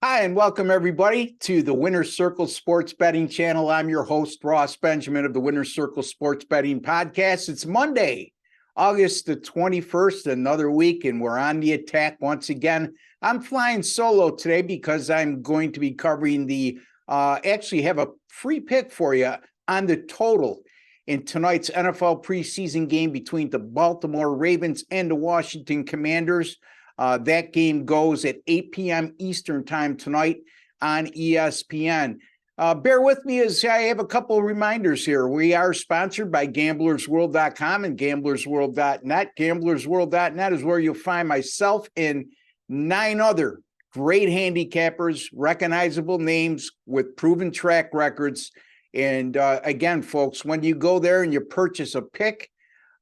Hi, and welcome everybody to the Winner's Circle Sports Betting Channel. I'm your host, Ross Benjamin of the Winner's Circle Sports Betting Podcast. It's Monday, August the 21st, another week, and we're on the attack once again. I'm flying solo today because I'm going to be covering actually have a free pick for you on the total in tonight's NFL preseason game between the Baltimore Ravens and the Washington Commanders. That game goes at 8 p.m. Eastern time tonight on ESPN. Bear with me as I have a couple of reminders here. We are sponsored by GamblersWorld.com and GamblersWorld.net. GamblersWorld.net is where you'll find myself and 9 other great handicappers, recognizable names with proven track records. And again, folks, when you go there and you purchase a pick,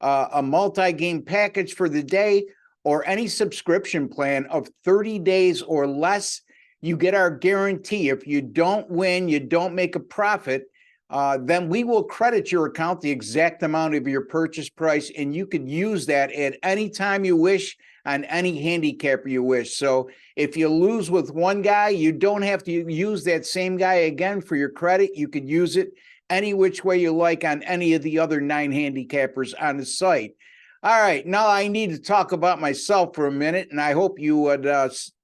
a multi-game package for the day, or any subscription plan of 30 days or less, you get our guarantee. If you don't win, you don't make a profit, then we will credit your account the exact amount of your purchase price, and you could use that at any time you wish on any handicapper you wish. So if you lose with one guy, you don't have to use that same guy again for your credit. You could use it any which way you like on any of the other 9 handicappers on the site. All right, now I need to talk about myself for a minute, and I hope you would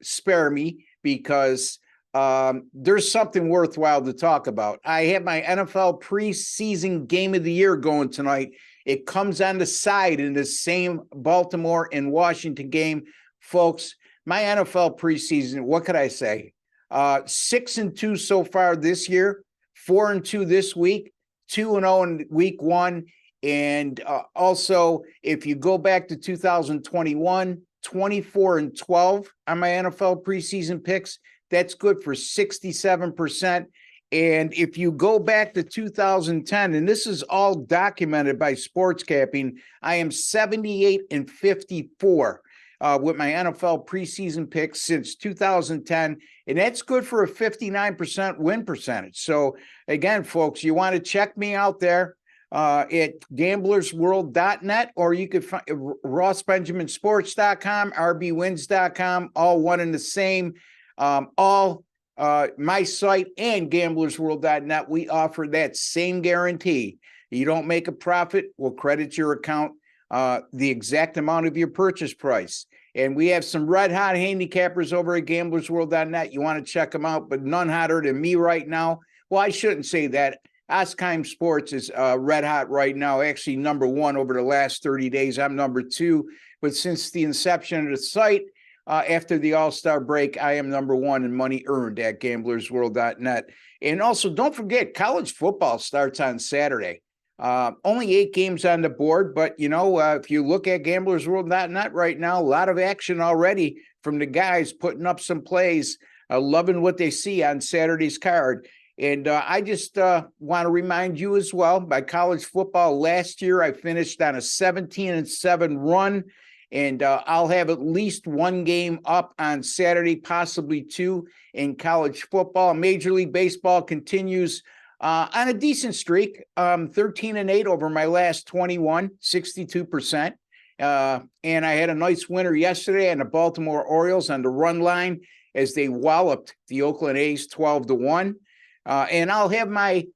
spare me because there's something worthwhile to talk about. I have my NFL preseason game of the year going tonight. It comes on the side in the same Baltimore and Washington game. Folks, my NFL preseason, what could I say? 6-2 so far this year, 4-2 this week, 2-0 in week 1. And also, if you go back to 2021, 24-12 on my NFL preseason picks, that's good for 67%. And if you go back to 2010, and this is all documented by Sports Capping, I am 78-54 with my NFL preseason picks since 2010, and that's good for a 59% win percentage. So again, folks, you want to check me out there at gamblersworld.net, or you could find rossbenjaminsports.com, rbwins.com, all one and the same. My site and gamblersworld.net, we offer that same guarantee. You don't make a profit, we'll credit your account the exact amount of your purchase price. And we have some red hot handicappers over at gamblersworld.net. You want to check them out, but none hotter than me right now. Well, I shouldn't say that. Ostheim Sports is red hot right now, actually number 1 over the last 30 days. I'm number 2. But since the inception of the site, after the All-Star break, I am number 1 in money earned at gamblersworld.net. And also, don't forget, college football starts on Saturday. Only 8 games on the board, but, you know, if you look at gamblersworld.net right now, a lot of action already from the guys putting up some plays, loving what they see on Saturday's card. And I just want to remind you as well, by college football last year, I finished on a 17-7 run, and I'll have at least 1 game up on Saturday, possibly 2 in college football. Major League Baseball continues on a decent streak, 13-8 over my last 21, 62%. And I had a nice winner yesterday on the Baltimore Orioles on the run line as they walloped the Oakland A's 12-1. And I'll have my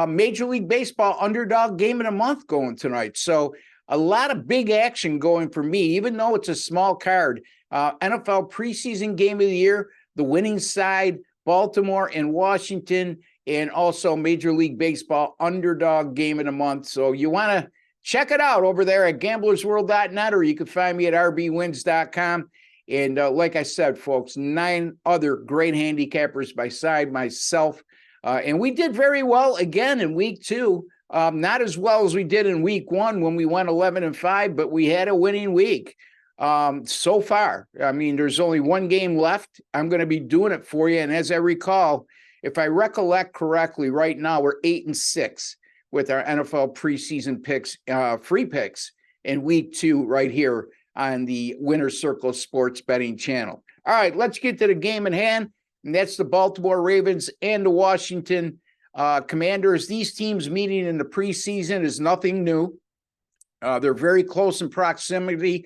Major League Baseball underdog game of the month going tonight. So a lot of big action going for me, even though it's a small card. NFL preseason game of the year, the winning side, Baltimore and Washington, and also Major League Baseball underdog game of the month. So you want to check it out over there at gamblersworld.net, or you can find me at rbwins.com. And like I said, folks, 9 other great handicappers beside myself. And we did very well again in week 2. Not as well as we did in week 1 when we went 11-5, but we had a winning week so far. I mean, there's only 1 game left. I'm going to be doing it for you. And as I recall, if I recollect correctly, right now we're 8-6 with our NFL preseason picks, free picks in week 2 right here on the Winner's Circle Sports Betting Channel. All right, let's get to the game in hand. And that's the Baltimore Ravens and the Washington Commanders. These teams meeting in the preseason is nothing new. They're very close in proximity.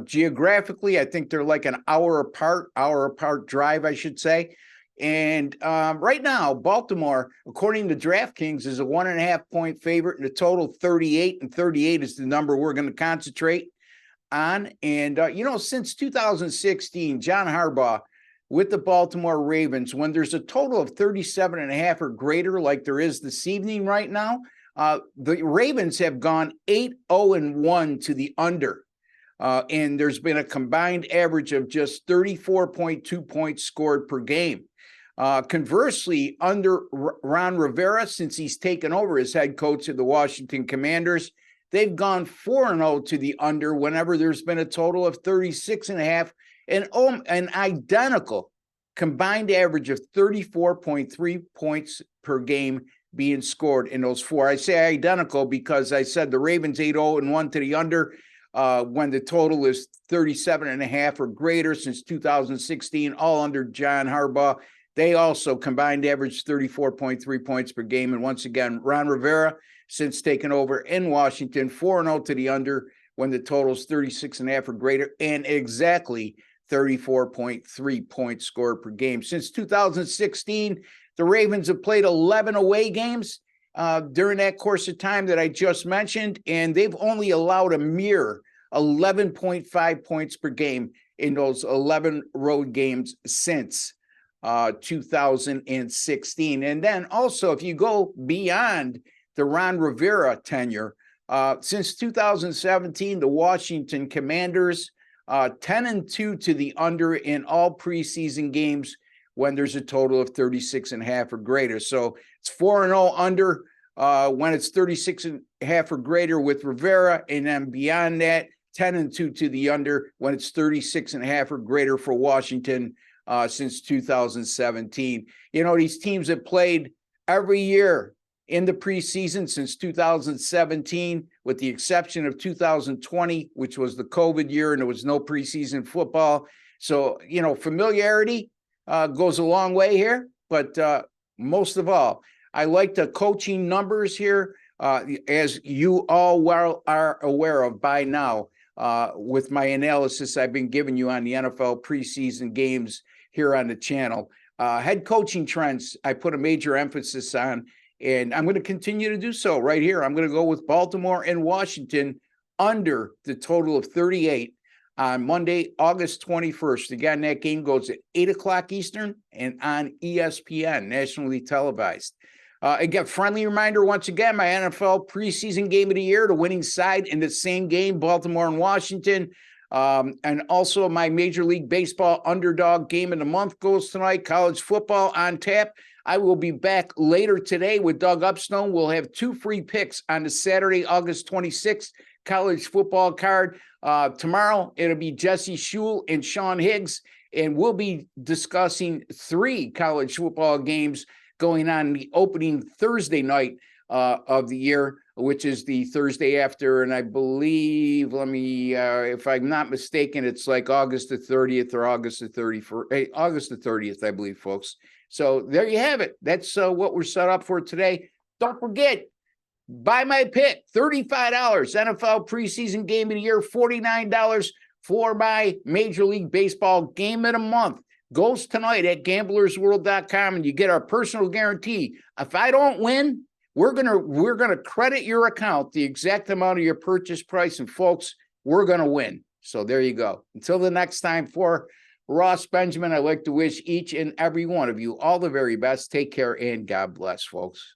Geographically, I think they're like an hour apart drive, I should say. And right now, Baltimore, according to DraftKings, is a 1.5-point favorite, and the total 38, and 38 is the number we're going to concentrate on. And, since 2016, John Harbaugh with the Baltimore Ravens, when there's a total of 37.5 or greater, like there is this evening right now, the Ravens have gone 8-0-1 to the under. And there's been a combined average of just 34.2 points scored per game. Conversely, under Ron Rivera, since he's taken over as head coach of the Washington Commanders, they've gone 4-0 to the under whenever there's been a total of 36.5 and an identical combined average of 34.3 points per game being scored in those four. I say identical because I said the Ravens 8-0-1 to the under when the total is 37.5 or greater since 2016, all under John Harbaugh. They also combined average 34.3 points per game. And once again, Ron Rivera, since taking over in Washington, 4-0 to the under when the total is 36.5 or greater, and exactly 34.3 points scored per game. Since 2016, the Ravens have played 11 away games during that course of time that I just mentioned, and they've only allowed a mere 11.5 points per game in those 11 road games since 2016. And then also, if you go beyond the Ron Rivera tenure, since 2017, the Washington Commanders 10-2 to the under in all preseason games when there's a total of 36.5 or greater. So it's 4-0 under when it's 36.5 or greater with Rivera, and then beyond that, 10-2 to the under when it's 36.5 or greater for Washington since 2017. These teams have played every year in the preseason since 2017, with the exception of 2020, which was the COVID year and there was no preseason football. So, familiarity goes a long way here. But most of all, I like the coaching numbers here, as you all are aware of by now, with my analysis I've been giving you on the NFL preseason games here on the channel. Head coaching trends, I put a major emphasis on, and I'm going to continue to do so right here. I'm going to go with Baltimore and Washington under the total of 38 on Monday, August 21st. Again, that game goes at 8 o'clock Eastern and on ESPN, nationally televised. Again, friendly reminder, once again, my NFL preseason game of the year, the winning side in the same game, Baltimore and Washington. And also my Major League Baseball underdog game of the month goes tonight, college football on tap. I will be back later today with Doug Upstone. We'll have 2 free picks on the Saturday, August 26th college football card. Tomorrow, it'll be Jesse Shule and Sean Higgs, and we'll be discussing 3 college football games going on the opening Thursday night of the year, which is the Thursday after, and I believe, if I'm not mistaken, it's like August the 30th or August the 31st, August the 30th, I believe, folks. So there you have it. That's what we're set up for today. Don't forget, buy my pick, $35, NFL preseason game of the year, $49 for my Major League Baseball game of the month. Goes tonight at gamblersworld.com, and you get our personal guarantee. If I don't win, we're gonna credit your account the exact amount of your purchase price, and folks, we're gonna win. So there you go. Until the next time, for Ross Benjamin, I'd like to wish each and every one of you all the very best. Take care and God bless, folks.